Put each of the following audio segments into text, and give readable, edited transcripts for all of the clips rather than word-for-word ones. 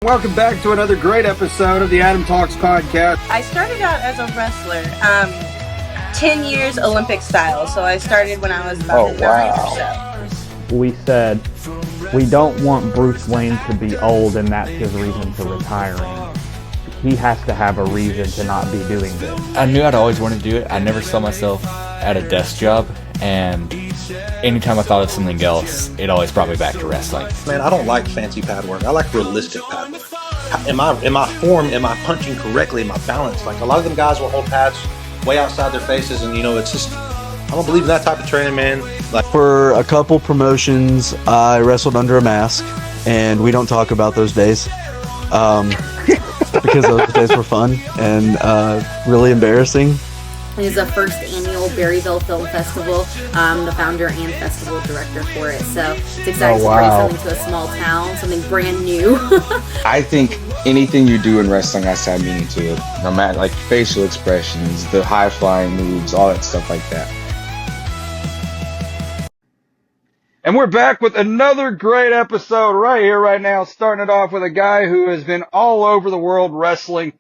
Welcome back to another great episode of the Adam Talks podcast. I started out as a wrestler, 10 years Olympic style. So I started when I was about 9 or so. We said we don't want Bruce Wayne to be old and that's his reason for retiring. He has to have a reason to not be doing this. I knew I'd always wanted to do it. I never saw myself at a desk job, and anytime I thought of something else, it always brought me back to wrestling. Man, I don't like fancy pad work. I like realistic pad work. Am I formed? Am I punching correctly? Am I balanced? Like a lot of them guys will hold pads way outside their faces, and it's just, I don't believe in that type of training, man. Like for a couple promotions, I wrestled under a mask, and we don't talk about those days. Because those days were fun and really embarrassing. It is the first annual Berryville Film Festival. I'm the founder and festival director for it. So it's exciting to bring something to a small town, something brand new. I think anything you do in wrestling has to have meaning to it. No matter, like facial expressions, the high-flying moves, all that stuff like that. And we're back with another great episode right here, right now, starting it off with a guy who has been all over the world wrestling.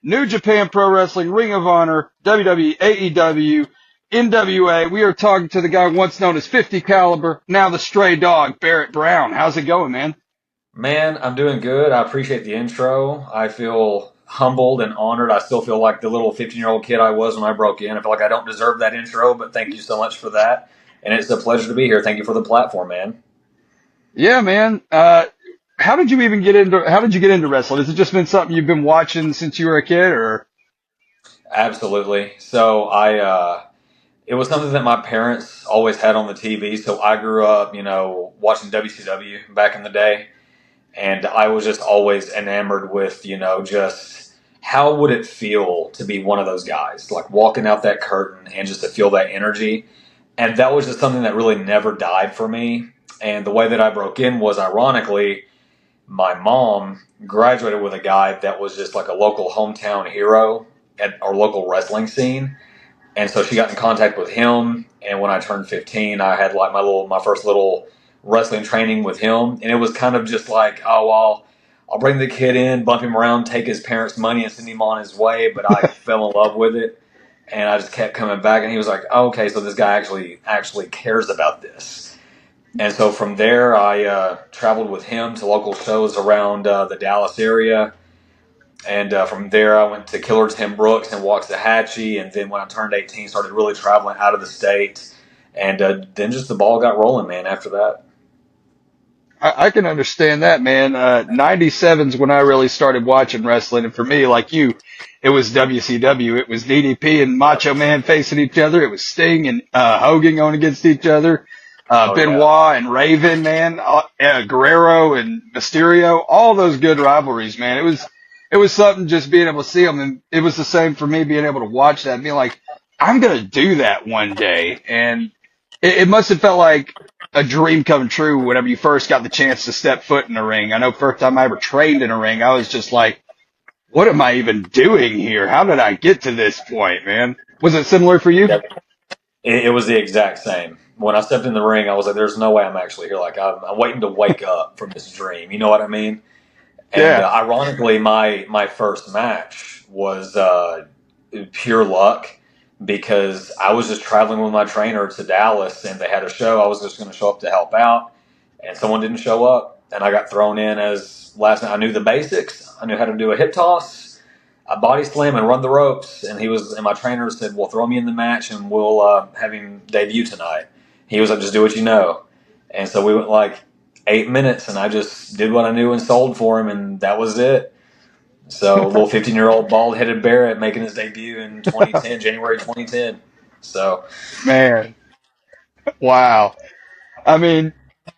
New Japan Pro Wrestling, Ring of Honor, WWE, AEW, NWA. We are talking to the guy once known as 50 Caliber, now the Stray Dog, Barrett Brown. How's it going, man? Man, I'm doing good. I appreciate the intro. I feel humbled and honored. I still feel like the little 15-year-old kid I was when I broke in. I feel like I don't deserve that intro, but thank you so much for that. And it's a pleasure to be here. Thank you for the platform, man. Yeah, man. How did you get into wrestling? Has it just been something you've been watching since you were a kid, or? Absolutely. So it was something that my parents always had on the TV. So I grew up, watching WCW back in the day. And I was just always enamored with, just how would it feel to be one of those guys, like walking out that curtain and just to feel that energy. And that was just something that really never died for me. And the way that I broke in was, ironically, my mom graduated with a guy that was just like a local hometown hero at our local wrestling scene. And so she got in contact with him. And when I turned 15, I had like my first little wrestling training with him. And it was kind of just like, oh, I'll bring the kid in, bump him around, take his parents' money and send him on his way. But I fell in love with it. And I just kept coming back, and he was like, oh, okay, so this guy actually cares about this. And so from there, I traveled with him to local shows around the Dallas area. And from there, I went to Killers Tim Brooks and Waxahachie. And then when I turned 18, started really traveling out of the state. And then just the ball got rolling, man, after that. I can understand that, man. 97's when I really started watching wrestling. And for me, like you, it was WCW. It was DDP and Macho Man facing each other. It was Sting and Hogan going against each other. Benoit and Raven, man. Guerrero and Mysterio. All those good rivalries, man. It was something just being able to see them. And it was the same for me being able to watch that and being like, I'm going to do that one day. And it must have felt like a dream come true whenever you first got the chance to step foot in the ring. I know first time I ever trained in a ring, I was just like, what am I even doing here? How did I get to this point, man? Was it similar for you? Yep. It was the exact same. When I stepped in the ring, I was like, there's no way I'm actually here. Like, I'm waiting to wake up from this dream. You know what I mean? And ironically, my first match was pure luck, because I was just traveling with my trainer to Dallas, and they had a show. I was just going to show up to help out, and someone didn't show up, and I got thrown in as last night. I knew the basics. I knew how to do a hip toss, a body slam, and run the ropes. And my trainer said, well, throw me in the match, and we'll have him debut tonight. He was like, just do what you know. And so we went like 8 minutes, and I just did what I knew and sold for him, and that was it. So little 15-year-old bald-headed Barrett making his debut in 2010, January 2010. So, man, wow. I mean,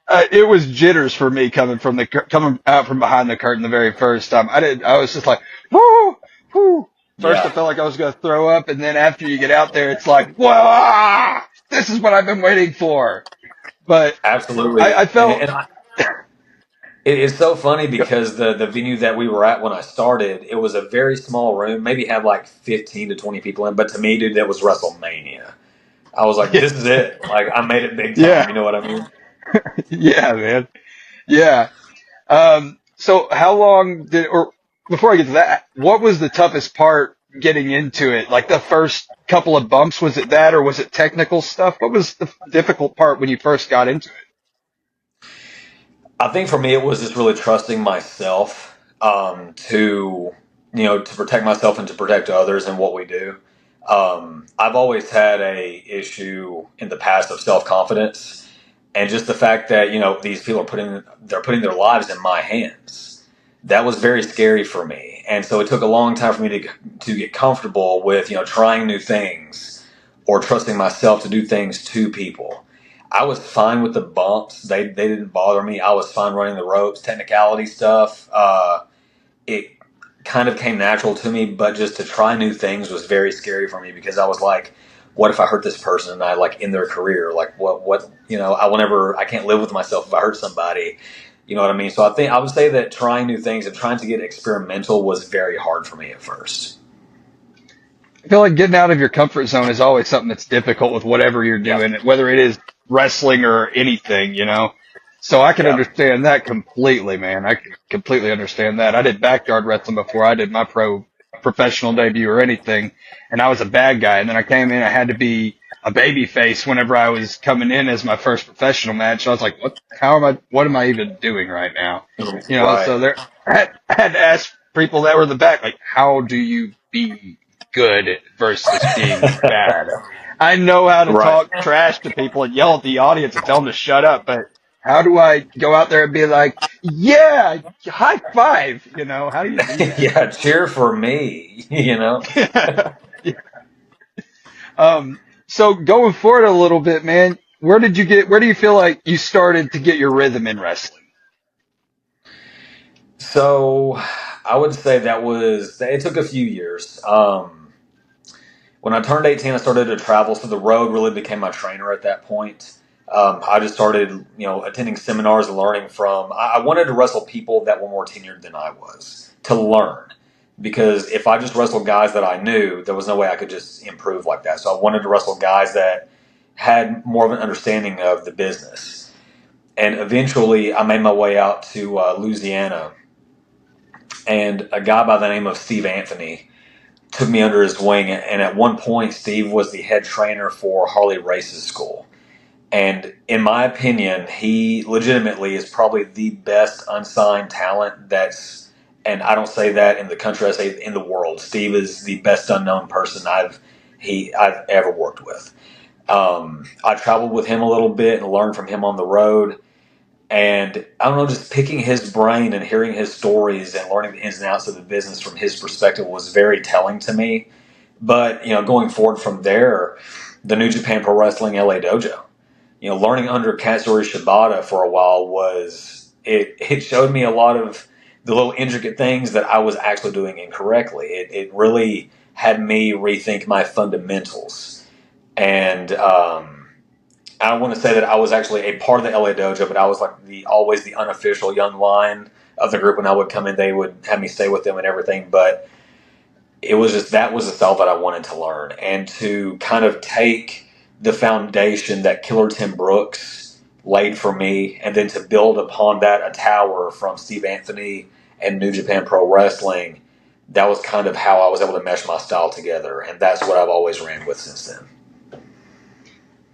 it was jitters for me coming out from behind the curtain the very first time. I was just like, whoo, whoo. First, I felt like I was going to throw up, and then after you get out there, it's like, whoa, this is what I've been waiting for. But absolutely, I felt. It is so funny because the venue that we were at when I started, it was a very small room, maybe had like 15 to 20 people in. But to me, dude, that was WrestleMania. I was like, this is it. Like, I made it big time. Yeah. You know what I mean? Yeah, man. Yeah. So how long did, or before I get to that, what was the toughest part getting into it? Like the first couple of bumps, was it that or was it technical stuff? What was the difficult part when you first got into it? I think for me, it was just really trusting myself to, to protect myself and to protect others in what we do. I've always had a issue in the past of self-confidence, and just the fact that, these people they're putting their lives in my hands. That was very scary for me. And so it took a long time for me to get comfortable with, trying new things or trusting myself to do things to people. I was fine with the bumps. They didn't bother me. I was fine running the ropes, technicality stuff. It kind of came natural to me, but just to try new things was very scary for me because I was like, what if I hurt this person and I in their career? Like what, I can't live with myself if I hurt somebody. You know what I mean? So I would say that trying new things and trying to get experimental was very hard for me at first. I feel like getting out of your comfort zone is always something that's difficult with whatever you're doing, whether it is wrestling or anything, So I can understand that completely, man. I can completely understand that. I did backyard wrestling before I did my professional debut or anything, and I was a bad guy. And then I came in, I had to be a baby face whenever I was coming in as my first professional match. I was like, what am I even doing right now? Right. So I had to ask people that were in the back, like, how do you be good versus being bad? I know how to talk trash to people and yell at the audience and tell them to shut up, but how do I go out there and be like, yeah, high five, how do you do that? Yeah, cheer for me, Yeah. So going forward a little bit, man, where do you feel like you started to get your rhythm in wrestling? So I would say it took a few years. When I turned 18, I started to travel, so the road really became my trainer at that point. I just started, attending seminars and learning from. I wanted to wrestle people that were more tenured than I was to learn, because if I just wrestled guys that I knew, there was no way I could just improve like that. So I wanted to wrestle guys that had more of an understanding of the business. And eventually, I made my way out to Louisiana, and a guy by the name of Steve Anthony took me under his wing. And at one point, Steve was the head trainer for Harley Race's school. And in my opinion, he legitimately is probably the best unsigned talent and I don't say that in the country, I say in the world. Steve is the best unknown person I've ever worked with. I traveled with him a little bit and learned from him on the road. And I don't know, just picking his brain and hearing his stories and learning the ins and outs of the business from his perspective was very telling to me. But, going forward from there, the New Japan Pro Wrestling LA Dojo, learning under Katsuri Shibata for a while it showed me a lot of the little intricate things that I was actually doing incorrectly. It really had me rethink my fundamentals. And, I don't want to say that I was actually a part of the LA Dojo, but I was like always the unofficial young lion of the group. When I would come in, they would have me stay with them and everything. But it was that was the style that I wanted to learn, and to kind of take the foundation that Killer Tim Brooks laid for me, and then to build upon that a tower from Steve Anthony and New Japan Pro Wrestling. That was kind of how I was able to mesh my style together, and that's what I've always ran with since then.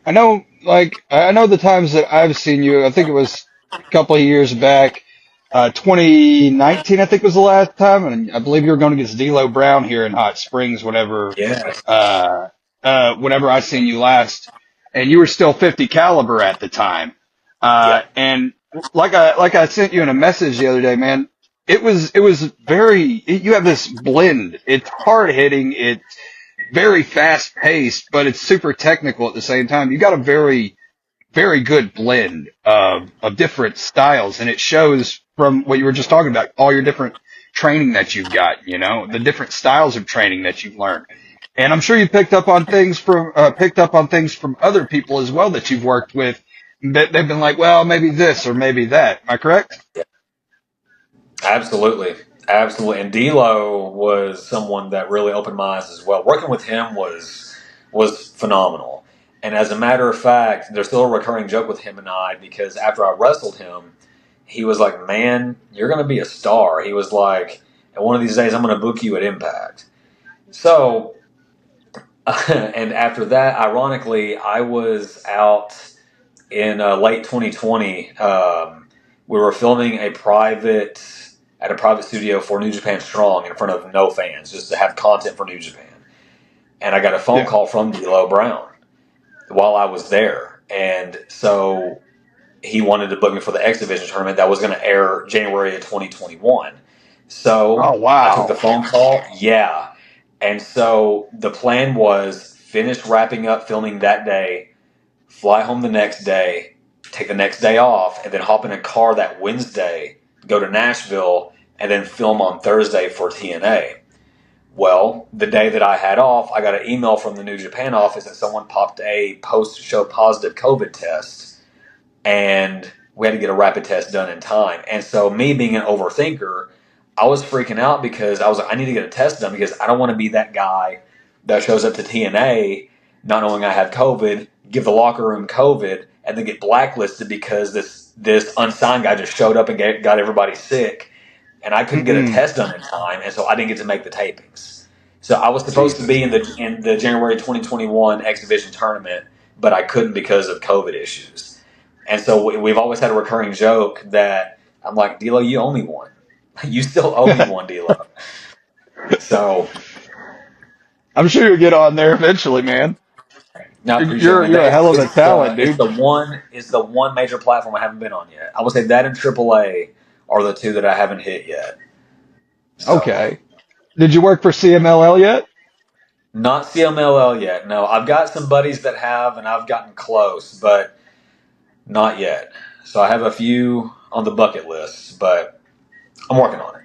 I know the times that I've seen you. I think it was a couple of years back, 2019. I think was the last time, and I believe you were going against D'Lo Brown here in Hot Springs. Whenever I seen you last, and you were still 50 caliber at the time. And like I sent you in a message the other day, man. It was you have this blend. It's hard hitting. It's very fast paced, but it's super technical at the same time. You got a very, very good blend of different styles, and it shows from what you were just talking about, all your different training that you've got, the different styles of training that you've learned. And I'm sure you picked up on things from other people as well that you've worked with, that they've been like, well, maybe this or maybe that. Am I correct? Absolutely. Absolutely. And D'Lo was someone that really opened my eyes as well. Working with him was phenomenal. And as a matter of fact, there's still a recurring joke with him and I, because after I wrestled him, he was like, man, you're going to be a star. He was like, and one of these days I'm going to book you at Impact. So, and after that, ironically, I was out in late 2020. We were filming at a private studio for New Japan Strong in front of no fans, just to have content for New Japan. And I got a phone call from D'Lo Brown while I was there. And so he wanted to book me for the X Division tournament that was going to air January of 2021. So I took the phone call. Yeah. And so the plan was finish wrapping up filming that day, fly home the next day, take the next day off, and then hop in a car that Wednesday, go to Nashville, and then film on Thursday for TNA. Well, the day that I had off, I got an email from the New Japan office that someone popped a post-show positive COVID test, and we had to get a rapid test done in time. And so me being an overthinker, I was freaking out because I was like, I need to get a test done because I don't want to be that guy that shows up to TNA not knowing I have COVID, give the locker room COVID, and then get blacklisted because this unsigned guy just showed up and got everybody sick. And I couldn't get a test done in time, and so I didn't get to make the tapings. So I was supposed to be in the January 2021 X Division tournament, but I couldn't because of COVID issues. And so we've always had a recurring joke that I'm like, D'Lo, you owe me one. You still owe me one, D'Lo. So I'm sure you'll get on there eventually, man. no, I appreciate You're it. a hell of a talent, dude. It's the one major platform I haven't been on yet. I would say that and AAA are the two that I haven't hit yet. So, okay. Did you work for CMLL yet? Not CMLL yet. No, I've got some buddies that have, and I've gotten close, but not yet. So I have a few on the bucket list, but I'm working on it.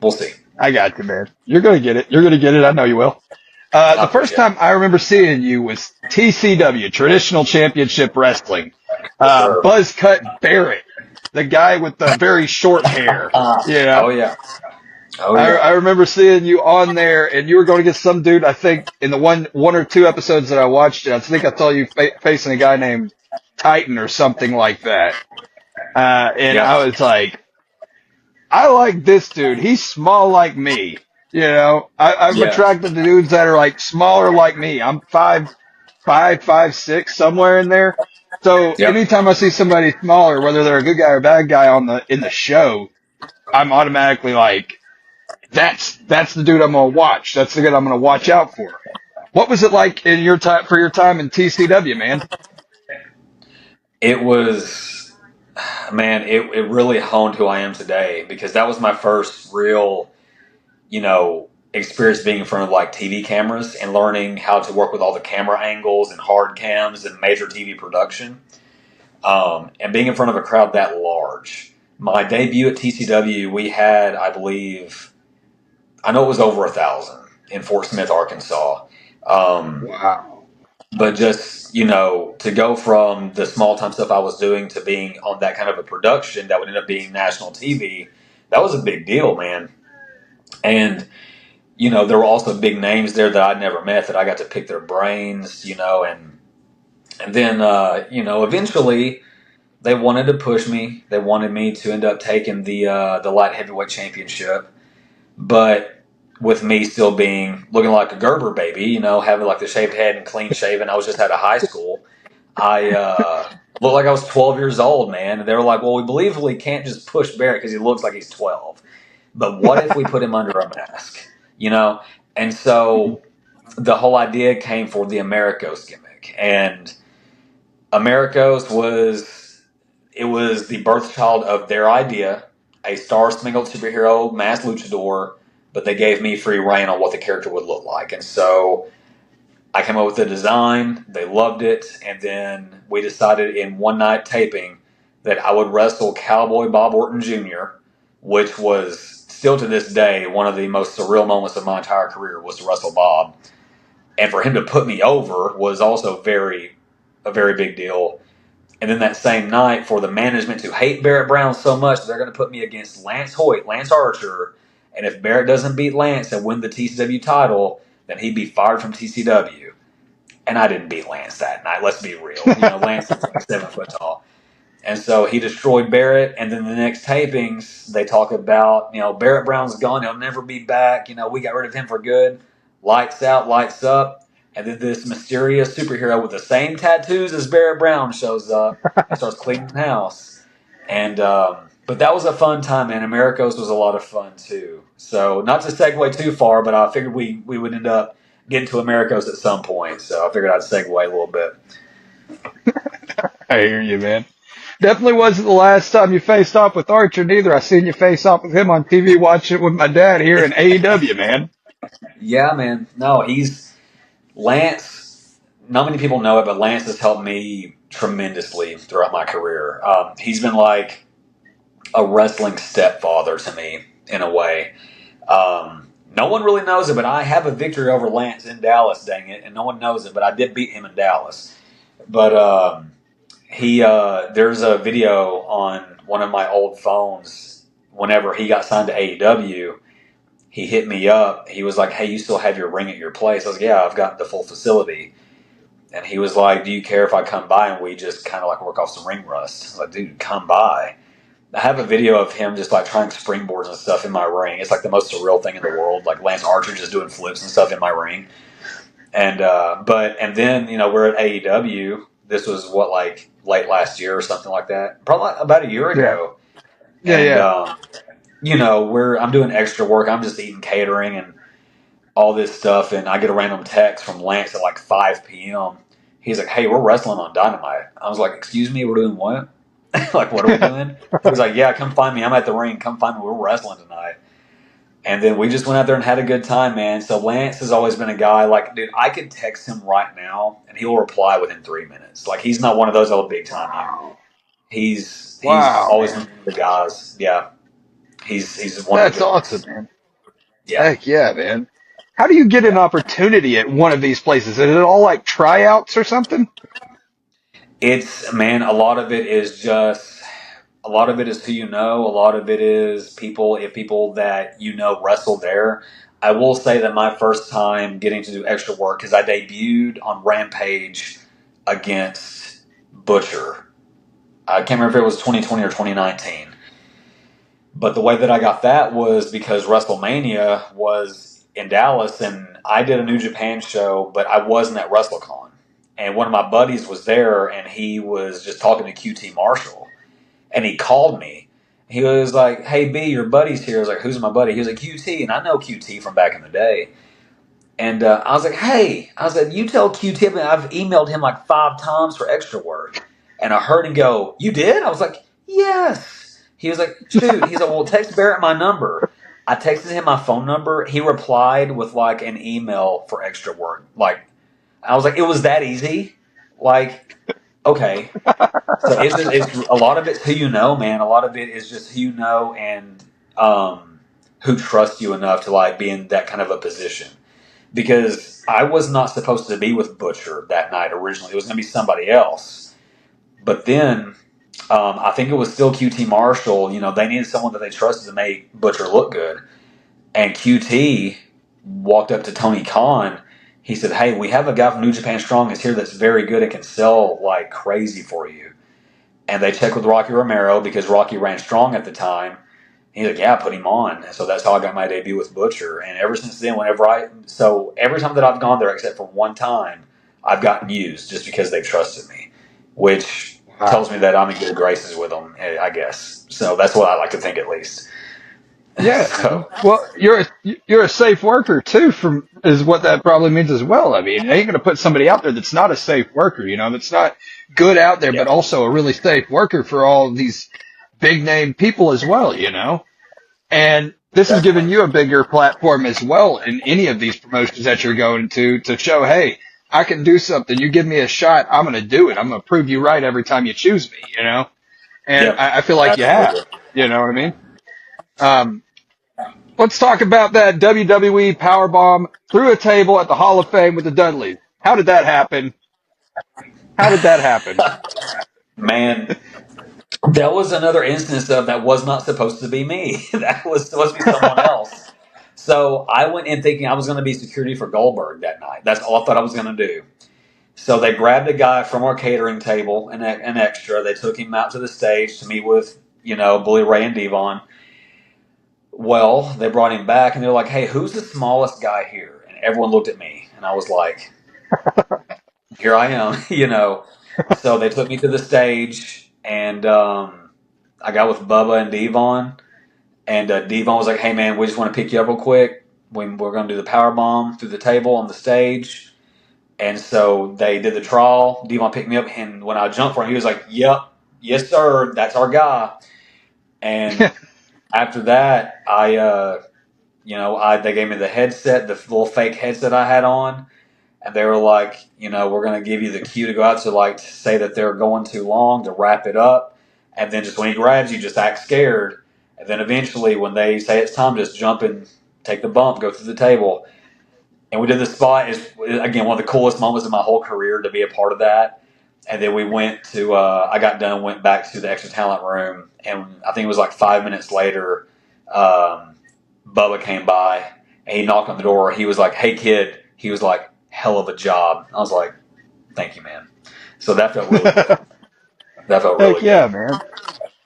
We'll see. I got you, man. You're going to get it. You're going to get it. I know you will. The first time I remember seeing you was TCW, Traditional Championship Wrestling. Buzz Cut Barrett, the guy with the very short hair. Oh, yeah. Oh, yeah. I remember seeing you on there, and you were going against some dude, I think, in the one or two episodes that I watched. I think I saw you facing a guy named Titan or something like that. I was like, I like this dude. He's small like me. You know, I'm attracted to dudes that are like smaller like me. I'm 5'5", 5'6", somewhere in there. So anytime I see somebody smaller, whether they're a good guy or a bad guy in the show, I'm automatically like, that's the dude I'm gonna watch. That's the dude I'm gonna watch out for. What was it like in your time in TCW, man? It was, man, it really honed who I am today because that was my first real, experience being in front of like TV cameras and learning how to work with all the camera angles and hard cams and major TV production. And being in front of a crowd that large. My debut at TCW, we had, I believe, I know it was over 1,000 in Fort Smith, Arkansas. Wow. But just, to go from the small time stuff I was doing to being on that kind of a production that would end up being national TV, that was a big deal, man. And, there were also big names there that I'd never met that I got to pick their brains, and then, eventually they wanted to push me. They wanted me to end up taking the light heavyweight championship. But with me still looking like a Gerber baby, having like the shaved head and clean shaven, I was just out of high school. I looked like I was 12 years old, man. And they were like, well, we believe we can't just push Barrett because he looks like he's 12. But what if we put him under a mask? And so the whole idea came for the Americos gimmick. And Americos was the birth child of their idea, a star-spangled superhero, masked luchador, but they gave me free reign on what the character would look like. And so I came up with the design, they loved it, and then we decided in one night taping that I would wrestle Cowboy Bob Orton Jr., which was still to this day one of the most surreal moments of my entire career was to wrestle Bob. And for him to put me over was also a very big deal. And then that same night, for the management to hate Barrett Brown so much, they're going to put me against Lance Hoyt, Lance Archer. And if Barrett doesn't beat Lance and win the TCW title, then he'd be fired from TCW. And I didn't beat Lance that night. Let's be real. Lance is like 7 foot tall. And so he destroyed Barrett, and then the next tapings, they talk about, Barrett Brown's gone, he'll never be back, we got rid of him for good. Lights out, lights up. And then this mysterious superhero with the same tattoos as Barrett Brown shows up and starts cleaning house. And but that was a fun time, man. Americos was a lot of fun too. So not to segue too far, but I figured we would end up getting to Americos at some point. So I figured I'd segue a little bit. I hear you, man. Definitely wasn't the last time you faced off with Archer neither. I seen you face off with him on TV watching it with my dad here in AEW, man. Yeah, man. No, Lance. Not many people know it, but Lance has helped me tremendously throughout my career. He's been like a wrestling stepfather to me in a way. No one really knows it, but I have a victory over Lance in Dallas, dang it, and no one knows it, but I did beat him in Dallas. But there's a video on one of my old phones. Whenever he got signed to AEW, he hit me up. He was like, "Hey, you still have your ring at your place?" I was like, "Yeah, I've got the full facility." And he was like, "Do you care if I come by and we just kind of like work off some ring rust?" I was like, "Dude, come by." I have a video of him just like trying springboards and stuff in my ring. It's like the most surreal thing in the world. Like Lance Archer just doing flips and stuff in my ring. And then we're at AEW. This was like late last year or something like that. Probably about a year ago. Yeah. I'm doing extra work. I'm just eating catering and all this stuff. And I get a random text from Lance at like 5 p.m. He's like, "Hey, we're wrestling on Dynamite." I was like, "Excuse me, we're doing what?" Like, what are we doing? He was like, "Yeah, come find me. I'm at the ring. Come find me. We're wrestling tonight." And then we just went out there and had a good time, man. So Lance has always been a guy, like, dude, I could text him right now and he'll reply within 3 minutes. Like, he's not one of those old big time. He's always one of the guys. Yeah. He's one of the That's awesome, man. Yeah. Heck yeah, man. How do you get an opportunity at one of these places? Is it all like tryouts or something? A lot of it is who you know. A lot of it is if people that wrestle there. I will say that my first time getting to do extra work, because I debuted on Rampage against Butcher. I can't remember if it was 2020 or 2019. But the way that I got that was because WrestleMania was in Dallas, and I did a New Japan show, but I wasn't at WrestleCon. And one of my buddies was there, and he was just talking to QT Marshall. And he called me. He was like, "Hey, B, your buddy's here." I was like, "Who's my buddy?" He was like, "QT." And I know QT from back in the day. And I was like, "Hey," I said, "you tell QT." I've emailed him like 5 times for extra work. And I heard him go, "You did?" I was like, "Yes." He was like, "Shoot." He's like, "Well, text Barrett my number." I texted him my phone number. He replied with like an email for extra work. Like, I was like, it was that easy? Like, okay. So it's a lot of it's who you know, man. A lot of it is just who you know and who trusts you enough to like be in that kind of a position. Because I was not supposed to be with Butcher that night originally. It was going to be somebody else. But then I think it was still QT Marshall. They needed someone that they trusted to make Butcher look good. And QT walked up to Tony Khan. He said, "Hey, we have a guy from New Japan Strong that's here that's very good and can sell like crazy for you." And they checked with Rocky Romero because Rocky ran Strong at the time. He's like, "Yeah, put him on." And so that's how I got my debut with Butcher. And ever since then, every time that I've gone there, except for one time, I've gotten used just because they've trusted me, which tells me that I'm in good graces with them, I guess. So that's what I like to think, at least. Yeah. So, well, you're a safe worker too, is what that probably means as well. I mean, you ain't going to put somebody out there that's not a safe worker, that's not good out there, but also a really safe worker for all these big name people as well, And this has given you a bigger platform as well in any of these promotions that you're going to show, hey, I can do something. You give me a shot, I'm going to do it. I'm going to prove you right every time you choose me, And I feel like absolutely. you have, you know what I mean? Let's talk about that WWE powerbomb through a table at the Hall of Fame with the Dudleys. How did that happen? Man, that was another instance of that was not supposed to be me. That was supposed to be someone else. So I went in thinking I was going to be security for Goldberg that night. That's all I thought I was going to do. So they grabbed a guy from our catering table, an extra. They took him out to the stage to meet with, Bully Ray and Devon. Well, they brought him back, and they're like, "Hey, who's the smallest guy here?" And everyone looked at me, and I was like, "Here I am,". So they took me to the stage, and I got with Bubba and Devon, and Devon was like, "Hey, man, we just want to pick you up real quick. We're going to do the power bomb through the table on the stage." And so they did the trawl. Devon picked me up, and when I jumped for him, he was like, "Yep, yes, sir, that's our guy." And after that, they gave me the headset, the little fake headset I had on, and they were like, "We're going to give you the cue to go out to say that they're going too long to wrap it up, and then just when he grabs you, just act scared, and then eventually when they say it's time, just jump and take the bump, go through the table." And we did the spot. Is again one of the coolest moments of my whole career to be a part of that. And then we went to. I got done, went back to the extra talent room, and I think it was like 5 minutes later. Bubba came by and he knocked on the door. He was like, "Hey, kid." He was like, "Hell of a job." I was like, "Thank you, man." So that felt really good. That felt really Heck yeah, good. man.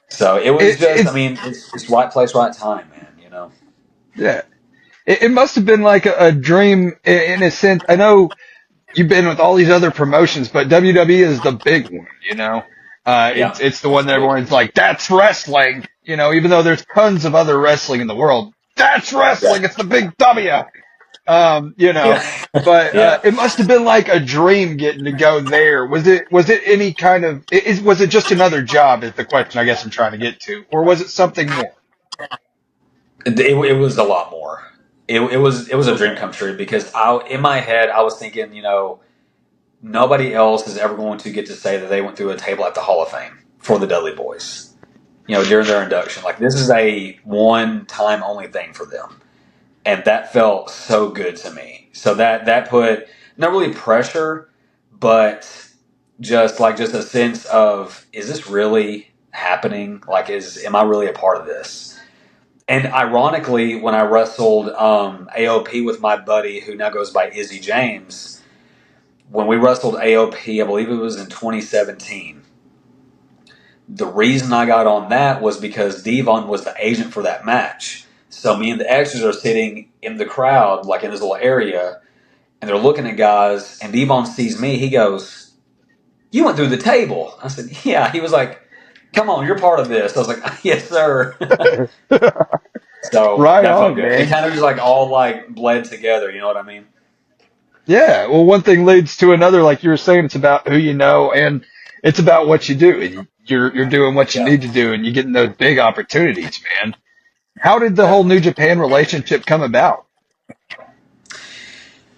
So it was it's right place, right time, man. Yeah. It must have been like a dream in a sense. I know you've been with all these other promotions, but WWE is the big one. Yeah, It's the one that absolutely. everyone's like, that's wrestling, even though there's tons of other wrestling in the world. That's wrestling. It's the big W. Yeah. But Yeah. it must have been like a dream getting to go there. Was it any kind of, was it just another job is the question I guess I'm trying to get to, or was it something more? It was a lot more. It was a dream come true because in my head I was thinking, nobody else is ever going to get to say that they went through a table at the Hall of Fame for the Dudley Boys. During their induction, like this is a one time only thing for them, and that felt so good to me. So that put not really pressure, but just a sense of, is this really happening? Like, am I really a part of this? And ironically, when I wrestled AOP with my buddy who now goes by Izzy James, when we wrestled AOP, I believe it was in 2017. The reason I got on that was because Devon was the agent for that match. So me and the extras are sitting in the crowd, like in this little area, and they're looking at guys, and Devon sees me. He goes, "You went through the table." I said, "Yeah." He was like, "Come on, you're part of this." I was like, "Yes, sir." So Right that felt on, good. It man. kind of just all bled together. You know what I mean? Yeah, well, one thing leads to another, like you were saying. It's about who you know, and it's about what you do. And you're doing what you Yeah, need to do, and you're getting those big opportunities, man. How did the whole New definitely. Japan relationship come about?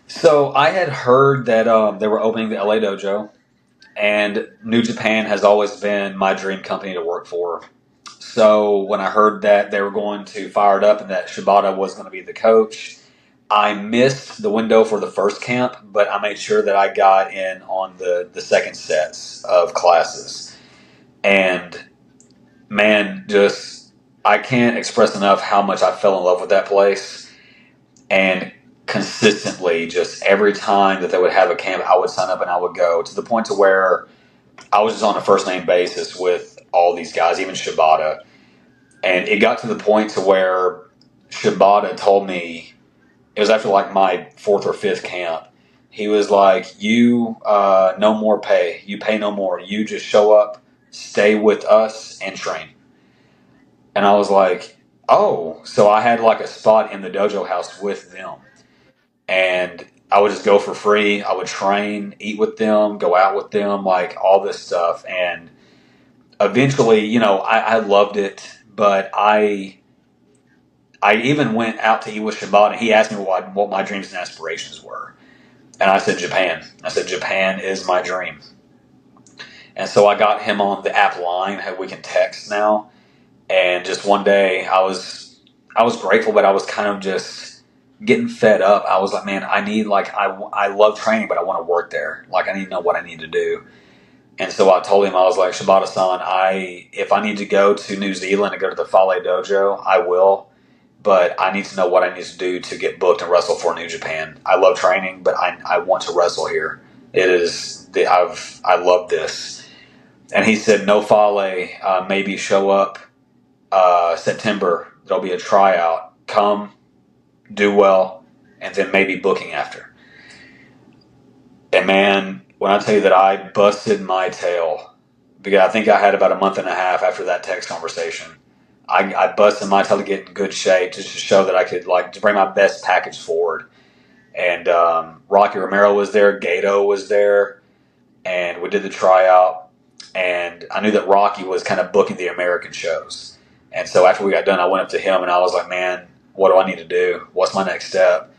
So I had heard that they were opening the LA dojo, and New Japan has always been my dream company to work for. So when I heard that they were going to fire it up and that Shibata was going to be the coach, I missed the window for the first camp, but I made sure that I got in on the second sets of classes. And man, just I can't express enough how much I fell in love with that place. And consistently, just every time that they would have a camp, I would sign up and I would go, to the point to where I was just on a first name basis with all these guys, even Shibata. And it got to the point to where Shibata told me, it was after like my fourth or fifth camp, he was like, "You no more pay. You pay no more. You just show up, stay with us, and train." And I was like, "Oh." So I had like a spot in the dojo house with them. And I would just go for free. I would train, eat with them, go out with them, like all this stuff. And eventually, I loved it, but I even went out to eat with Shabbat, and he asked me what my dreams and aspirations were. And I said, Japan. I said, Japan is my dream. And so I got him on the app Line, how we can text now. And just one day I was grateful, but I was kind of just getting fed up. I was like, man, I love training, but I want to work there. Like, I need to know what I need to do. And so I told him, I was like, Shibata-san, if I need to go to New Zealand and go to the Fale Dojo, I will. But I need to know what I need to do to get booked and wrestle for New Japan. I love training, but I want to wrestle here. I love this. And he said, no Fale, maybe show up September. There'll be a tryout. Come, do well, and then maybe booking after. And man, when I tell you that I busted my tail, because I think I had about a month and a half after that text conversation, I busted my tail to get in good shape just to show that I could to bring my best package forward. And Rocky Romero was there, Gato was there, and we did the tryout. And I knew that Rocky was kind of booking the American shows. And so after we got done, I went up to him and I was like, man, what do I need to do? What's my next step?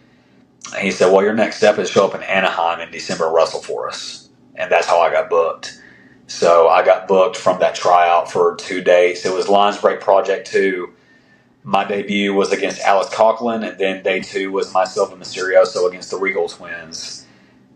And he said, well, your next step is show up in Anaheim in December and wrestle for us. And that's how I got booked. So I got booked from that tryout for 2 days. It was Lions Break Project 2. My debut was against Alex Coughlin, and then day 2 was myself and Mysterioso against the Regal Twins.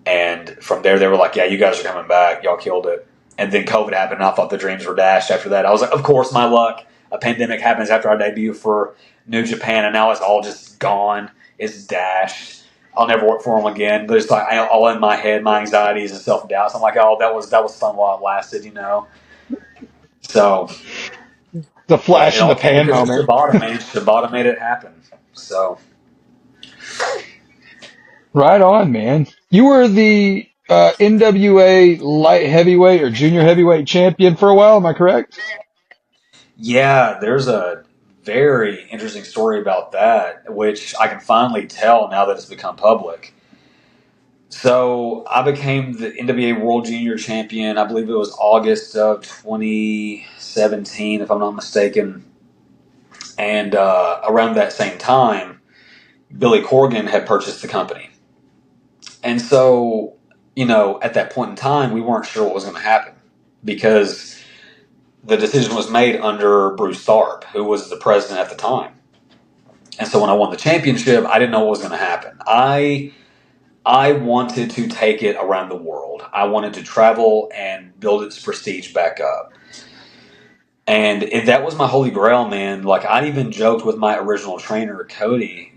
And from there, they were like, yeah, you guys are coming back. Y'all killed it. And then COVID happened, and I thought the dreams were dashed after that. I was like, of course, my luck. A pandemic happens after I debut for New Japan, and now it's all just gone. It's dashed. I'll never work for them again. But it's like all in my head, my anxieties and self-doubts. I'm like, oh, that was fun while it lasted, you know? So The flash in the pan moment. Shibata made it happen. So Right on, man. You were the NWA light heavyweight or junior heavyweight champion for a while. Am I correct? yeah, there's a very interesting story about that, which I can finally tell now that it's become public. So I became the NWA World Junior Champion. I believe it was August of 2017, if I'm not mistaken. And around that same time, Billy Corgan had purchased the company. And so, at that point in time, we weren't sure what was going to happen because the decision was made under Bruce Tharp, who was the president at the time. And so when I won the championship, I didn't know what was going to happen. I wanted to take it around the world. I wanted to travel and build its prestige back up. And that was my holy grail, man. Like, I even joked with my original trainer, Cody.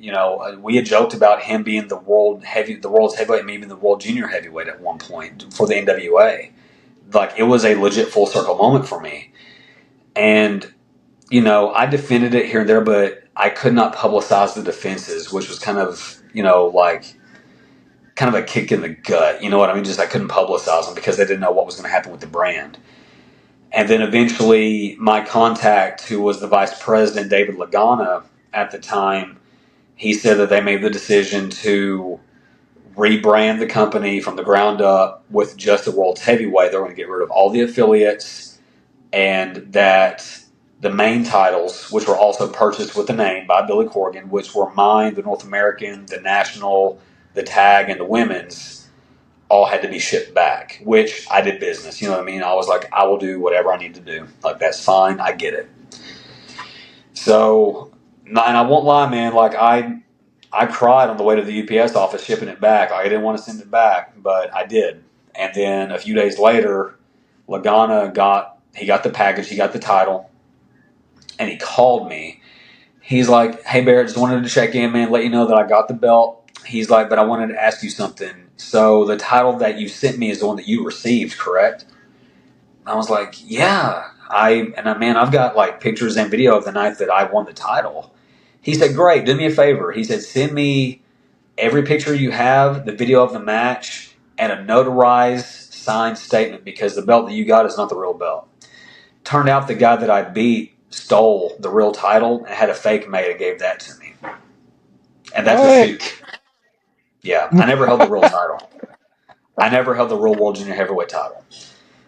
We had joked about him being the world's heavyweight, and maybe the world junior heavyweight at one point for the NWA. Like, it was a legit full circle moment for me. And, I defended it here and there, but I could not publicize the defenses, which was kind of, kind of a kick in the gut. You know what I mean? Just I couldn't publicize them because they didn't know what was going to happen with the brand. And then eventually my contact, who was the vice president, David Lagana, at the time, he said that they made the decision to rebrand the company from the ground up with just the world's heavyweight. They're going to get rid of all the affiliates, and that the main titles, which were also purchased with the name by Billy Corgan, which were mine, the North American, the National, the Tag, and the Women's, all had to be shipped back, which I did business. You know what I mean? I was like, I will do whatever I need to do. Like, that's fine. I get it. So, and I won't lie, man. Like, I cried on the way to the UPS office shipping it back. I didn't want to send it back, but I did. And then a few days later, Lagana got the package. He got the title. And he called me. He's like, hey, Barrett, just wanted to check in, man, let you know that I got the belt. He's like, but I wanted to ask you something. So the title that you sent me is the one that you received, correct? And I was like, yeah. I've got like pictures and video of the night that I won the title. He said, great, do me a favor. He said, send me every picture you have, the video of the match, and a notarized signed statement because the belt that you got is not the real belt. Turned out the guy that I beat stole the real title and had a fake made and gave that to me. And that's a shoot. Yeah, I never held the real title. I never held the real World Junior Heavyweight title.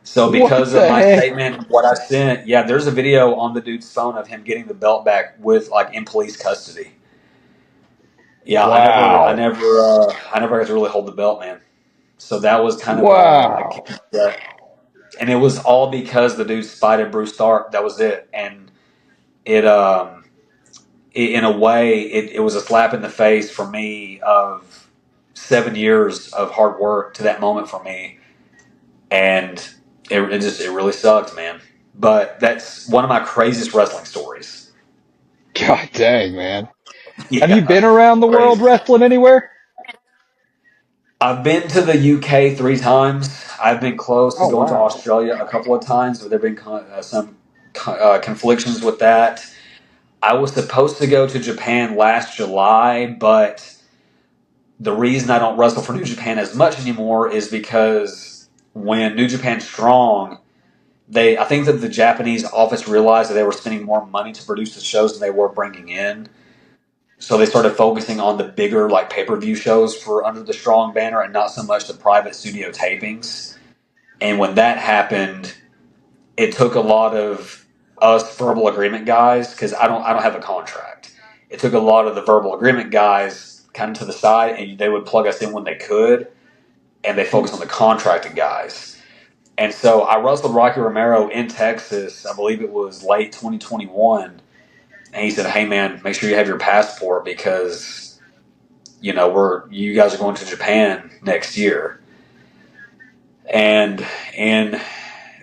So because of my statement, what I sent, yeah, there's a video on the dude's phone of him getting the belt back with in police custody. Yeah, wow. I never got to really hold the belt, man. So that was kind of and it was all because the dude spited Bruce Tharp. That was it, and it in a way it was a slap in the face for me of 7 years of hard work to that moment for me, and it really sucked, man. But that's one of my craziest wrestling stories. God dang, man. Yeah, have you been around the world wrestling anywhere? I've been to the UK 3 times. I've been close to going to Australia a couple of times, but there have been some conflictions with that. I was supposed to go to Japan last July, but the reason I don't wrestle for New Japan as much anymore is because when New Japan Strong, I think that the Japanese office realized that they were spending more money to produce the shows than they were bringing in. So they started focusing on the bigger, like, pay-per-view shows for under the Strong banner and not so much the private studio tapings. And when that happened, it took a lot of us verbal agreement guys, because I don't have a contract. It took a lot of the verbal agreement guys kind of to the side, and they would plug us in when they could, and they focused on the contracted guys. And so I wrestled Rocky Romero in Texas. I believe it was late 2021. And he said, "Hey man, make sure you have your passport because you guys are going to Japan next year." And in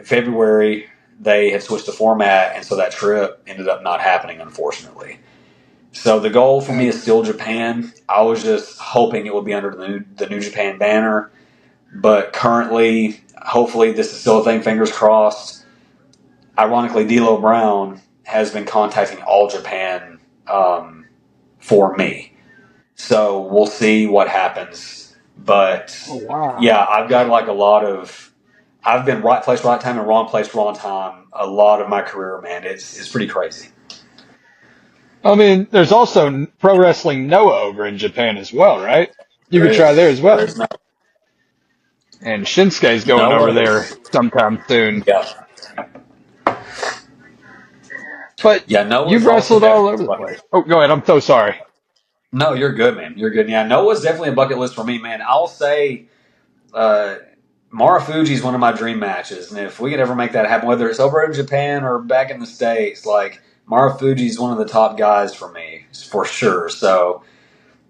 February, they had switched the format, and so that trip ended up not happening, unfortunately. So the goal for me is still Japan. I was just hoping it would be under the New Japan banner, but currently, hopefully, this is still a thing. Fingers crossed. Ironically, D'Lo Brown has been contacting All Japan for me. So we'll see what happens. But yeah, I've got like a lot of. I've been right place, right time, and wrong place, wrong time. A lot of my career, man. It's pretty crazy. I mean, there's also Pro Wrestling Noah over in Japan as well, right? You could try there as well. And Shinsuke's going over there sometime soon. Yeah. But yeah, Noah's you've wrestled all over the place. Oh, go ahead. I'm so sorry. No, you're good, man. You're good. Yeah, Noah's definitely a bucket list for me, man. I'll say Marufuji's one of my dream matches. And if we could ever make that happen, whether it's over in Japan or back in the States, like Marufuji's one of the top guys for me, for sure. So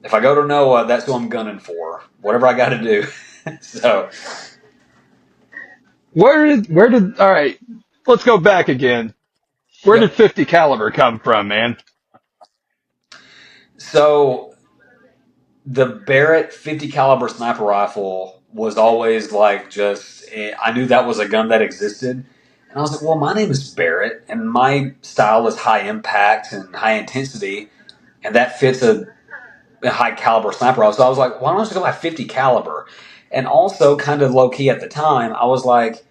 if I go to Noah, that's who I'm gunning for. Whatever I got to do. So where did all right, let's go back again. Where did 50 caliber come from, man? So the Barrett 50 caliber sniper rifle was always like I knew that was a gun that existed. And I was like, well, my name is Barrett and my style is high impact and high intensity. And that fits a high caliber sniper rifle. So I was like, why don't I just go buy 50 caliber? And also kind of low key at the time, I was like,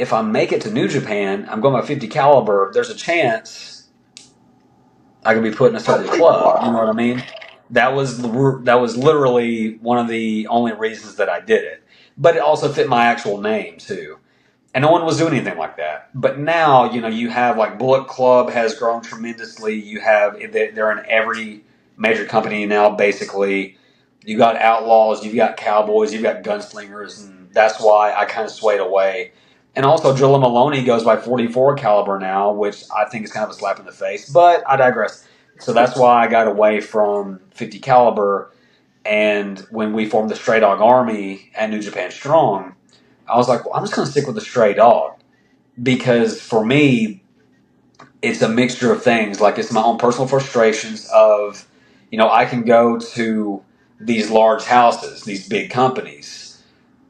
if I make it to New Japan, I'm going by 50 caliber. There's a chance I could be put in a certain club. You know what I mean? That was literally one of the only reasons that I did it. But it also fit my actual name too. And no one was doing anything like that. But now, you have like Bullet Club has grown tremendously. They're in every major company now, basically. You got Outlaws, you've got Cowboys, you've got Gunslingers, and that's why I kind of swayed away. And also, Drilla Maloney goes by 44 caliber now, which I think is kind of a slap in the face. But I digress. So that's why I got away from 50 caliber. And when we formed the Stray Dog Army at New Japan Strong, I was like, well, I'm just going to stick with the Stray Dog. Because for me, it's a mixture of things. Like, it's my own personal frustrations of, I can go to these large houses, these big companies,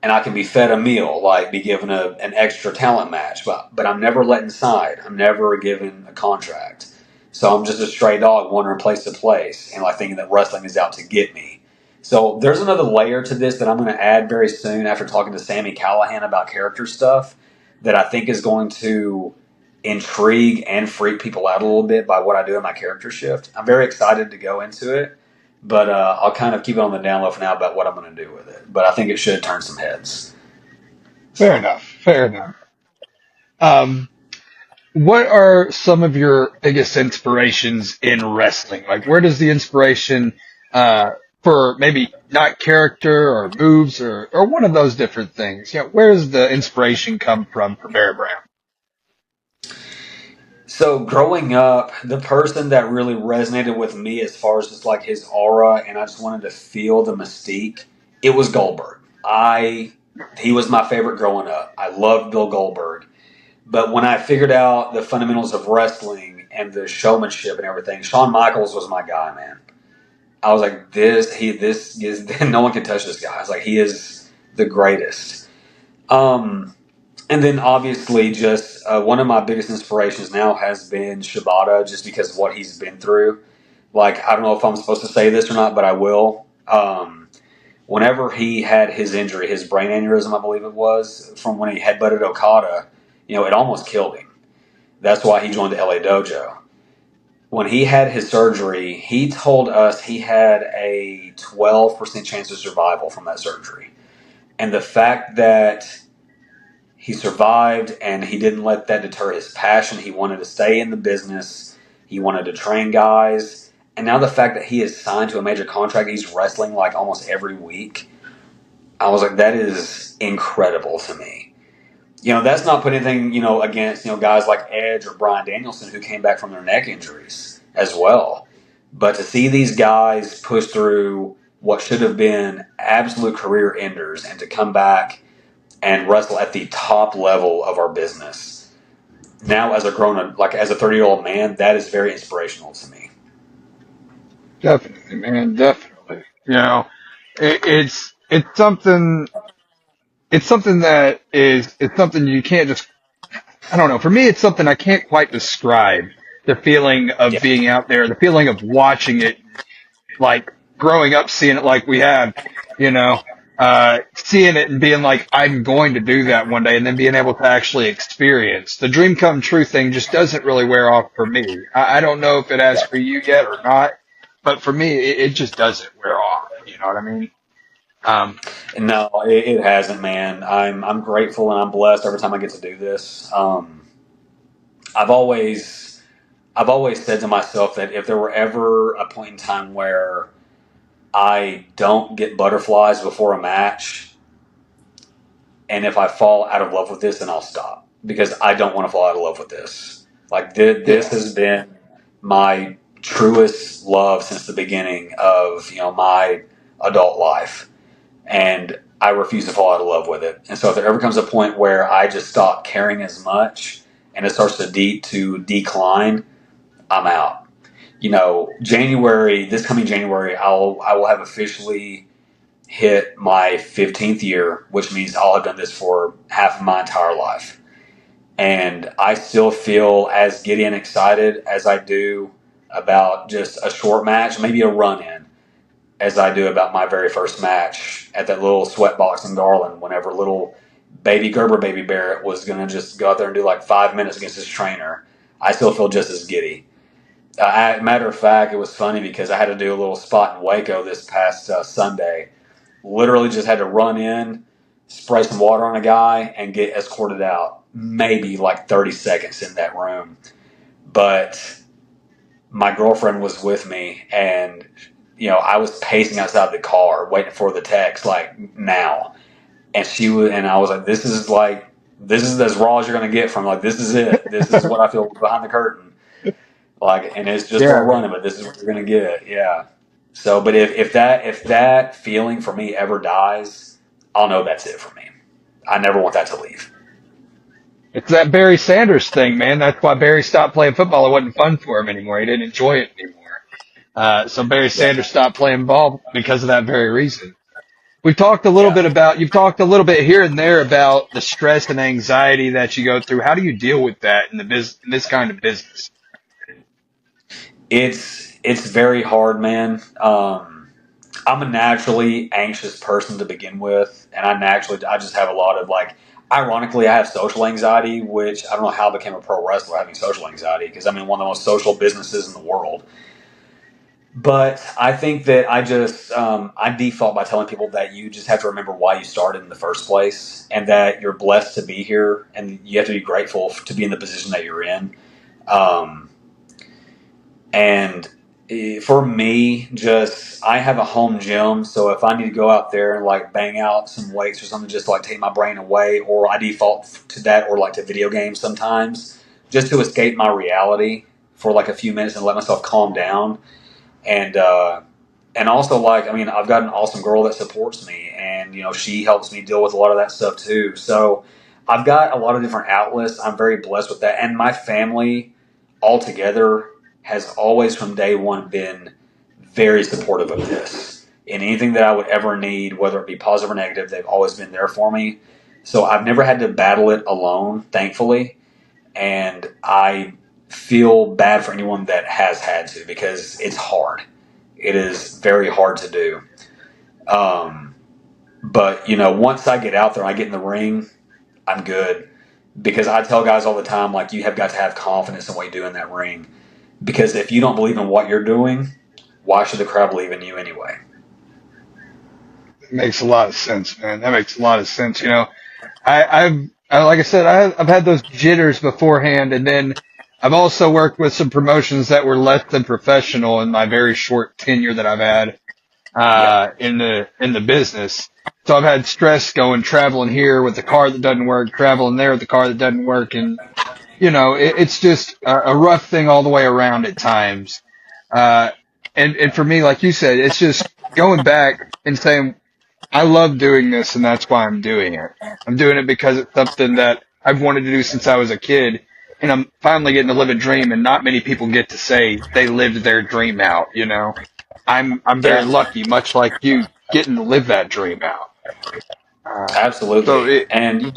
and I can be fed a meal, like be given an extra talent match, but I'm never let inside. I'm never given a contract. So I'm just a stray dog wandering place to place and like thinking that wrestling is out to get me. So there's another layer to this that I'm going to add very soon after talking to Sammy Callahan about character stuff that I think is going to intrigue and freak people out a little bit by what I do in my character shift. I'm very excited to go into it. But I'll kind of keep it on the down low for now about what I'm going to do with it. But I think it should turn some heads. Fair enough. What are some of your biggest inspirations in wrestling? Like, where does the inspiration for maybe not character or moves or one of those different things? Where does the inspiration come from for Barrett Brown? So growing up, the person that really resonated with me as far as just like his aura and I just wanted to feel the mystique, it was Goldberg. He was my favorite growing up. I loved Bill Goldberg. But when I figured out the fundamentals of wrestling and the showmanship and everything, Shawn Michaels was my guy, man. I was like, this is no one can touch this guy. I was like, he is the greatest. And then obviously, just one of my biggest inspirations now has been Shibata, just because of what he's been through. Like, I don't know if I'm supposed to say this or not, but I will. Whenever he had his injury, his brain aneurysm, I believe it was, from when he headbutted Okada, it almost killed him. That's why he joined the LA Dojo. When he had his surgery, he told us he had a 12% chance of survival from that surgery. And the fact that he survived and he didn't let that deter his passion, he wanted to stay in the business, he wanted to train guys. And now the fact that he is signed to a major contract, he's wrestling like almost every week. I was like, that is incredible to me. That's not putting anything, against, guys like Edge or Bryan Danielson who came back from their neck injuries as well. But to see these guys push through what should have been absolute career enders and to come back and wrestle at the top level of our business now as a as a 30-year-old man, that is very inspirational to me. Definitely, man, definitely. It's something. It's something that it's something you can't just. I don't know. For me, it's something I can't quite describe. The feeling of Yeah. being out there, the feeling of watching it, like growing up, seeing it like we have, seeing it and being like, I'm going to do that one day, and then being able to actually experience the dream come true thing just doesn't really wear off for me. I don't know if it has for you yet or not, but for me, it just doesn't wear off. You know what I mean? No, it hasn't, man. I'm grateful and I'm blessed every time I get to do this. I've always said to myself that if there were ever a point in time where I don't get butterflies before a match, and if I fall out of love with this, then I'll stop, because I don't want to fall out of love with this. Like, this has been my truest love since the beginning of my adult life, and I refuse to fall out of love with it. And so if there ever comes a point where I just stop caring as much and it starts to decline, I'm out. This coming January, I will have officially hit my 15th year, which means I'll have done this for half of my entire life. And I still feel as giddy and excited as I do about just a short match, maybe a run-in, as I do about my very first match at that little sweat box in Garland, whenever little baby Barrett was going to just go out there and do like 5 minutes against his trainer. I still feel just as giddy. Matter of fact, it was funny because I had to do a little spot in Waco this past Sunday. Literally just had to run in, spray some water on a guy, and get escorted out. Maybe like 30 seconds in that room. But my girlfriend was with me, and I was pacing outside the car waiting for the text, like, now. And I was like, this is as raw as you're going to get from, like, this is it. This is what I feel behind the curtain. Like, and it's just for a run, but this is what you're going to get. Yeah. So, but if that feeling for me ever dies, I'll know that's it for me. I never want that to leave. It's that Barry Sanders thing, man. That's why Barry stopped playing football. It wasn't fun for him anymore. He didn't enjoy it anymore. So Barry Sanders stopped playing ball because of that very reason. You've talked a little bit here and there about the stress and anxiety that you go through. How do you deal with that in this kind of business? It's very hard, man. I'm a naturally anxious person to begin with, and I just have a lot of, like, ironically, I have social anxiety, which I don't know how I became a pro wrestler having social anxiety, because I'm in one of the most social businesses in the world. But I think that I default by telling people that you just have to remember why you started in the first place, and that you're blessed to be here, and you have to be grateful to be in the position that you're in. And for me, I have a home gym, so if I need to go out there and like bang out some weights or something, just to like take my brain away, or I default to that, or like to video games sometimes, just to escape my reality for like a few minutes and let myself calm down. And also, like, I mean, I've got an awesome girl that supports me, and she helps me deal with a lot of that stuff too. So I've got a lot of different outlets. I'm very blessed with that, and my family altogether has always from day one been very supportive of this. And anything that I would ever need, whether it be positive or negative, they've always been there for me. So I've never had to battle it alone, thankfully. And I feel bad for anyone that has had to, because it's hard. It is very hard to do. But, once I get out there and I get in the ring, I'm good. Because I tell guys all the time, like, you have got to have confidence in what you do in that ring. Because if you don't believe in what you're doing, why should the crowd believe in you anyway? It makes a lot of sense, man. That makes a lot of sense. Like I said, I've had those jitters beforehand, and then I've also worked with some promotions that were less than professional in my very short tenure that I've had in the business. So I've had stress traveling here with the car that doesn't work, traveling there with the car that doesn't work, and it's just a rough thing all the way around at times. And for me, like you said, it's just going back and saying, I love doing this, and that's why I'm doing it. I'm doing it because it's something that I've wanted to do since I was a kid, and I'm finally getting to live a dream, and not many people get to say they lived their dream out, I'm very lucky, much like you, getting to live that dream out. Absolutely. And,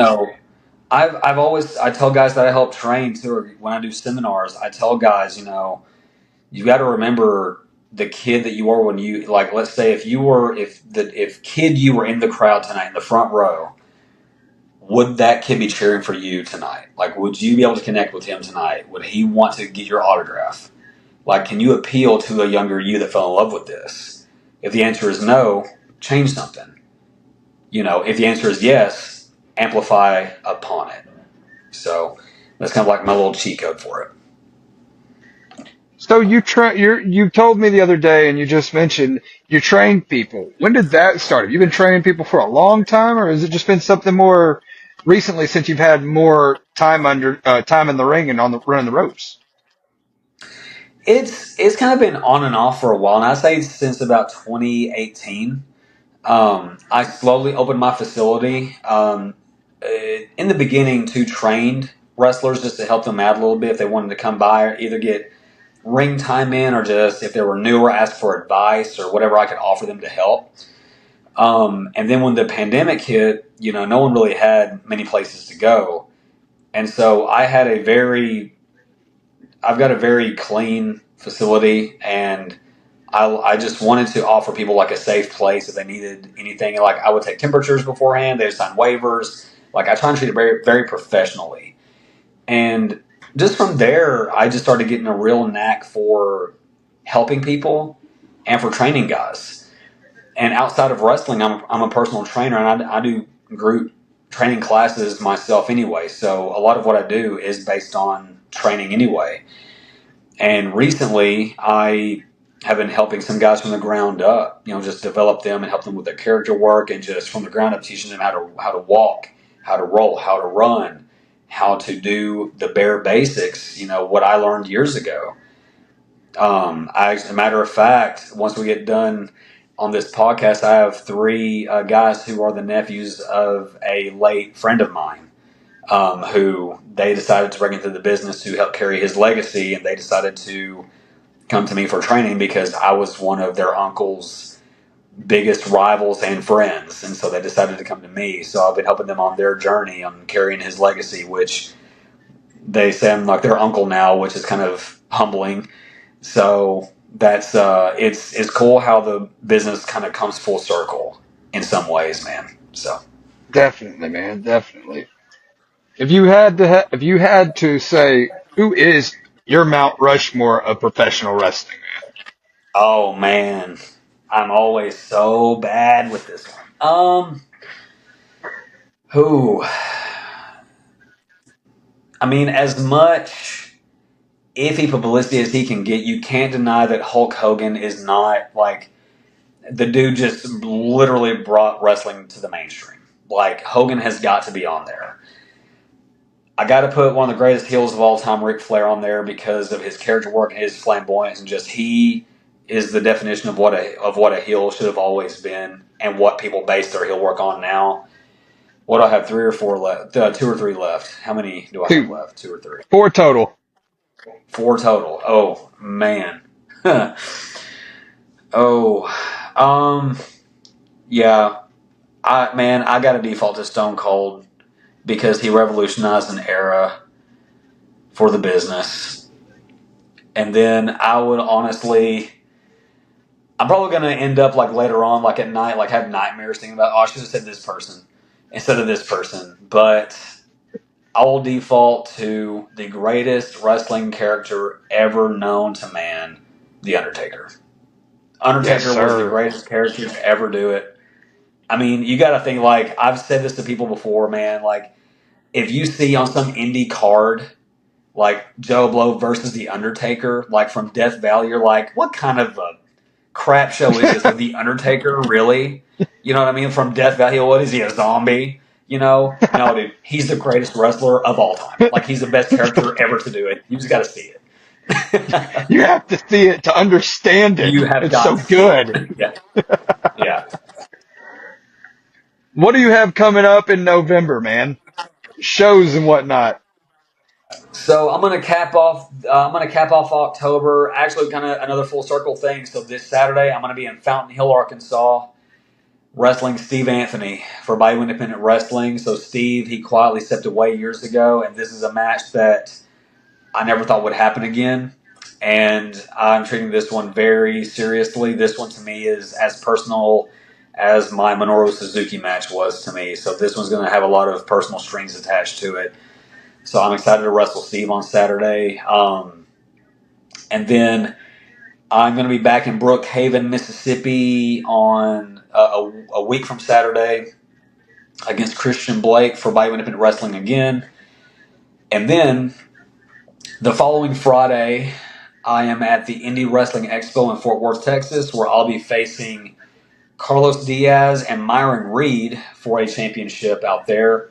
I tell guys that I help train too, or when I do seminars, I tell guys, you got to remember the kid that you were when you, like, let's say if you were in the crowd tonight in the front row, would that kid be cheering for you tonight? Like, would you be able to connect with him tonight? Would he want to get your autograph? Like, can you appeal to a younger you that fell in love with this? If the answer is no, change something. If the answer is yes, amplify upon it. So that's kind of like my little cheat code for it. So you told me the other day, and you just mentioned you train people. When did that start? Have you been training people for a long time, or has it just been something more recently since you've had more time time in the ring and running the ropes? It's kind of been on and off for a while, and I say since about 2018. I slowly opened my facility in the beginning to trained wrestlers, just to help them out a little bit if they wanted to come by, or either get ring time in, or just if they were newer, ask for advice or whatever I could offer them to help. And then when the pandemic hit, no one really had many places to go, and so I've got a very clean facility, and I just wanted to offer people like a safe place if they needed anything. Like, I would take temperatures beforehand. They would sign waivers. Like, I try and treat it very, very professionally. And just from there, I just started getting a real knack for helping people and for training guys. And outside of wrestling, I'm a personal trainer, and I do group training classes myself anyway. So a lot of what I do is based on training anyway. And recently, I have been helping some guys from the ground up, just develop them and help them with their character work, and just from the ground up teaching them how to walk, how to roll, how to run, how to do the bare basics, what I learned years ago. As a matter of fact, once we get done on this podcast, I have three guys who are the nephews of a late friend of mine, who they decided to bring into the business to help carry his legacy, and they decided to come to me for training because I was one of their uncle's biggest rivals and friends, and so they decided to come to me. So I've been helping them on their journey on carrying his legacy, which they say I'm like their uncle now, which is kind of humbling. So that's it's cool how the business kind of comes full circle in some ways, man. So Definitely, man, definitely. If you had to say, who is your Mount Rushmore of professional wrestling, man? Oh man, I'm always so bad with this one. Who? I mean, as much iffy publicity as he can get, you can't deny that Hulk Hogan is not, like, the dude just literally brought wrestling to the mainstream. Like, Hogan has got to be on there. I got to put one of the greatest heels of all time, Ric Flair, on there because of his character work and his flamboyance, and just he is the definition of what a heel should have always been, and what people base their heel work on now. What do I have? 3 or 4 left? 2 or 3 left. How many do I have left? 2 or 3? 4 total. 4 total. Oh man. Oh, yeah. I got to default to Stone Cold because he revolutionized an era for the business. And then I would honestly, I'm probably going to end up like later on, like at night, like have nightmares thinking about, oh, I should have said this person instead of this person. But I will default to the greatest wrestling character ever known to man, The Undertaker. Undertaker was the greatest character to ever do it. I mean, you got to think, like, I've said this to people before, man. Like, if you see on some indie card, like Joe Blow versus The Undertaker, like from Death Valley, you're like, what kind of a crap show is this with The Undertaker, really? You know what I mean? From Death Valley, what is he, a zombie? You know? No, dude, he's the greatest wrestler of all time. Like, he's the best character ever to do it. You just got to see it. You have to see it to understand it. You have It's got so to see good. it. Yeah. Yeah. What do you have coming up in November, man? Shows and whatnot. So I'm gonna cap off. I'm gonna cap off October. Actually, kind of another full circle thing. So this Saturday, I'm gonna be in Fountain Hill, Arkansas, wrestling Steve Anthony for Bayou Independent Wrestling. So Steve, he quietly stepped away years ago, and this is a match that I never thought would happen again. And I'm treating this one very seriously. This one to me is as personal as my Minoru Suzuki match was to me. So this one's gonna have a lot of personal strings attached to it. So I'm excited to wrestle Steve on Saturday. And then I'm going to be back in Brookhaven, Mississippi on a week from Saturday against Christian Blake for Bayou Independent Wrestling again. And then the following Friday, I am at the Indie Wrestling Expo in Fort Worth, Texas, where I'll be facing Carlos Diaz and Myron Reed for a championship out there.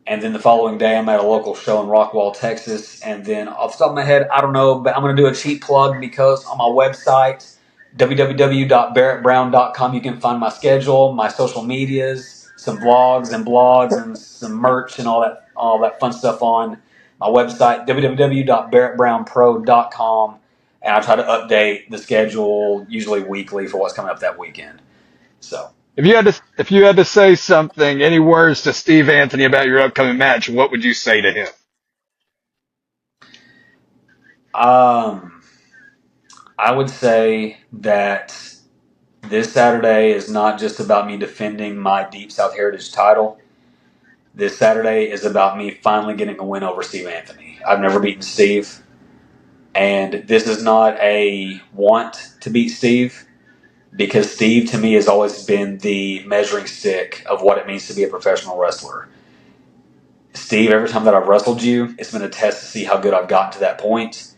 And then the following day, I'm at a local show in Rockwall, Texas. And then off the top of my head, I don't know, but I'm going to do a cheap plug because on my website, www.barrettbrown.com, you can find my schedule, my social medias, some vlogs and blogs, and some merch and all that fun stuff on my website, www.barrettbrownpro.com. And I try to update the schedule, usually weekly, for what's coming up that weekend. So. If you had to say something, any words to Steve Anthony about your upcoming match, what would you say to him? I would say that this Saturday is not just about me defending my Deep South Heritage title. This Saturday is about me finally getting a win over Steve Anthony. I've never beaten Steve, and this is not a want to beat Steve, because Steve to me has always been the measuring stick of what it means to be a professional wrestler. Steve, every time that I've wrestled you, it's been a test to see how good I've gotten to that point.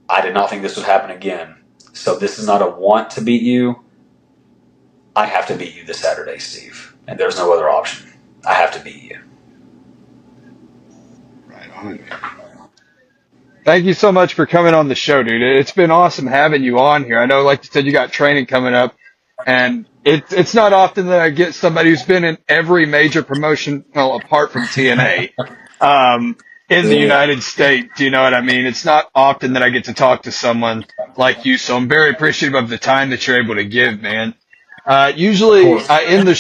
I did not think this would happen again. So this is not a want to beat you. I have to beat you this Saturday, Steve. And there's no other option. I have to beat you. Right on. Thank you so much for coming on the show, dude. It's been awesome having you on here. I know, like you said, you got training coming up, and it's not often that I get somebody who's been in every major promotion, well, apart from TNA, in the United States. You know what I mean? It's not often that I get to talk to someone like you, so I'm very appreciative of the time that you're able to give, man. Usually I end the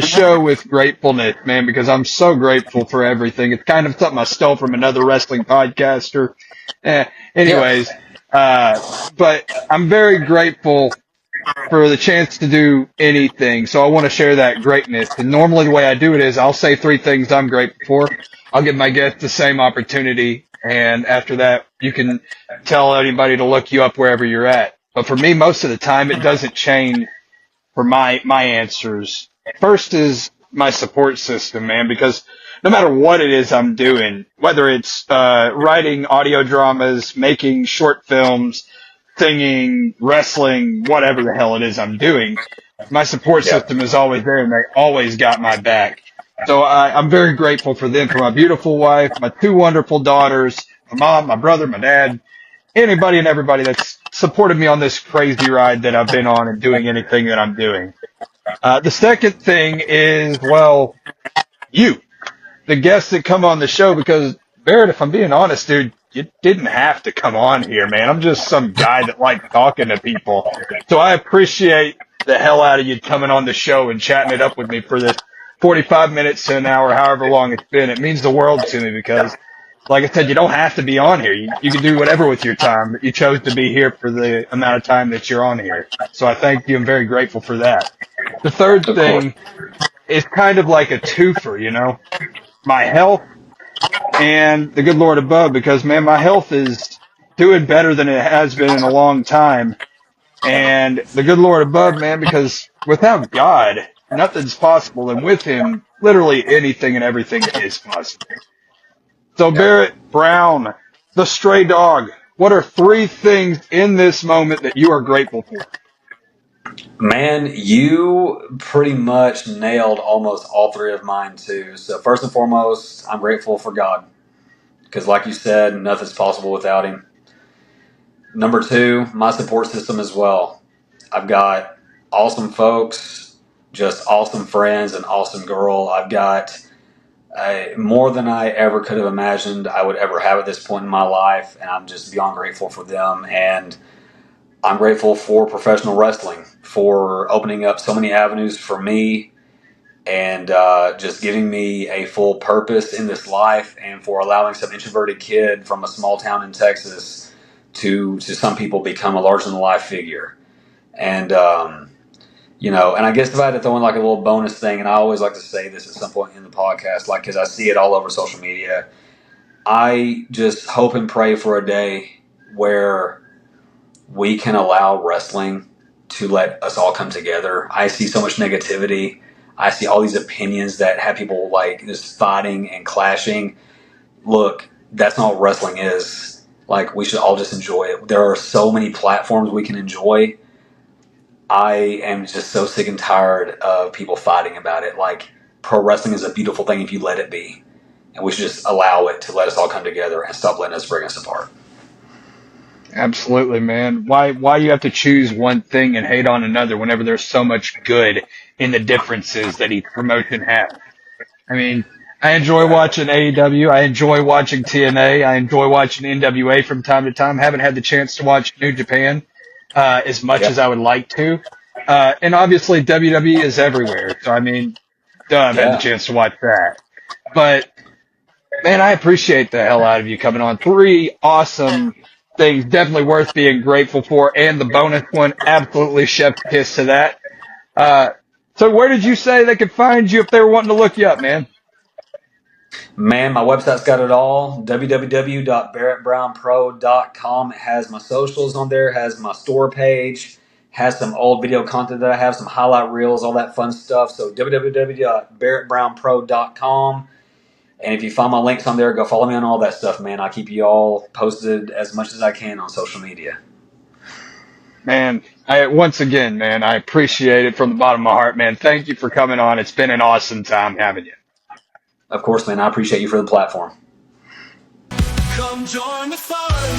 show with gratefulness, man, because I'm so grateful for everything. It's kind of something I stole from another wrestling podcaster. Anyways, but I'm very grateful for the chance to do anything. So I want to share that greatness. And normally the way I do it is I'll say 3 things I'm grateful for. I'll give my guests the same opportunity. And after that, you can tell anybody to look you up wherever you're at. But for me, most of the time, it doesn't change for my answers. First is my support system, man, because no matter what it is I'm doing, whether it's writing audio dramas, making short films, singing, wrestling, whatever the hell it is I'm doing, my support system is always there, and they always got my back. So I'm very grateful for them, for my beautiful wife, my 2 wonderful daughters, my mom, my brother, my dad, anybody and everybody that's supported me on this crazy ride that I've been on and doing anything that I'm doing. The second thing is, well, you, the guests that come on the show, because Barrett, if I'm being honest, dude, you didn't have to come on here, man. I'm just some guy that likes talking to people. So I appreciate the hell out of you coming on the show and chatting it up with me for this 45 minutes to an hour, however long it's been. It means the world to me because, like I said, you don't have to be on here. You can do whatever with your time, but you chose to be here for the amount of time that you're on here. So I thank you. I'm very grateful for that. The third Of course. thing is kind of like a twofer, you know, my health and the good Lord above, because man, my health is doing better than it has been in a long time. And the good Lord above, man, because without God, nothing's possible. And with him, literally anything and everything is possible. So Barrett Brown, the stray dog, what are 3 things in this moment that you are grateful for? Man, you pretty much nailed almost all 3 of mine too. So first and foremost, I'm grateful for God because, like you said, nothing's possible without Him. Number 2, my support system as well. I've got awesome folks, just awesome friends, an awesome girl. I've got more than I ever could have imagined I would ever have at this point in my life, and I'm just beyond grateful for them. And I'm grateful for professional wrestling, for opening up so many avenues for me and just giving me a full purpose in this life, and for allowing some introverted kid from a small town in Texas to some people become a larger than life figure. And, you know, and I guess if I had to throw in like a little bonus thing, and I always like to say this at some point in the podcast, like, because I see it all over social media, I just hope and pray for a day where we can allow wrestling to let us all come together. I see so much negativity. I see all these opinions that have people like just fighting and clashing. Look, that's not what wrestling is. Like, we should all just enjoy it. There are so many platforms we can enjoy. I am just so sick and tired of people fighting about it. Like, pro wrestling is a beautiful thing if you let it be. And we should just allow it to let us all come together and stop letting us break us apart. Absolutely, man. Why you have to choose one thing and hate on another whenever there's so much good in the differences that each promotion has? I mean, I enjoy watching AEW. I enjoy watching TNA. I enjoy watching NWA from time to time. Haven't had the chance to watch New Japan as much as I would like to. And obviously WWE is everywhere. So, I mean, I've had the chance to watch that. But, man, I appreciate the hell out of you coming on. 3 awesome things, definitely worth being grateful for. And the bonus one, absolutely chef's kiss to that. So where did you say they could find you if they were wanting to look you up, man? Man, my website's got it all. www.barrettbrownpro.com. It has my socials on there, has my store page, has some old video content that I have, some highlight reels, all that fun stuff. So www.barrettbrownpro.com. And if you find my links on there, go follow me on all that stuff, man. I keep you all posted as much as I can on social media. Man, once again, man, I appreciate it from the bottom of my heart, man. Thank you for coming on. It's been an awesome time having you. Of course, man. I appreciate you for the platform. Come join the fun.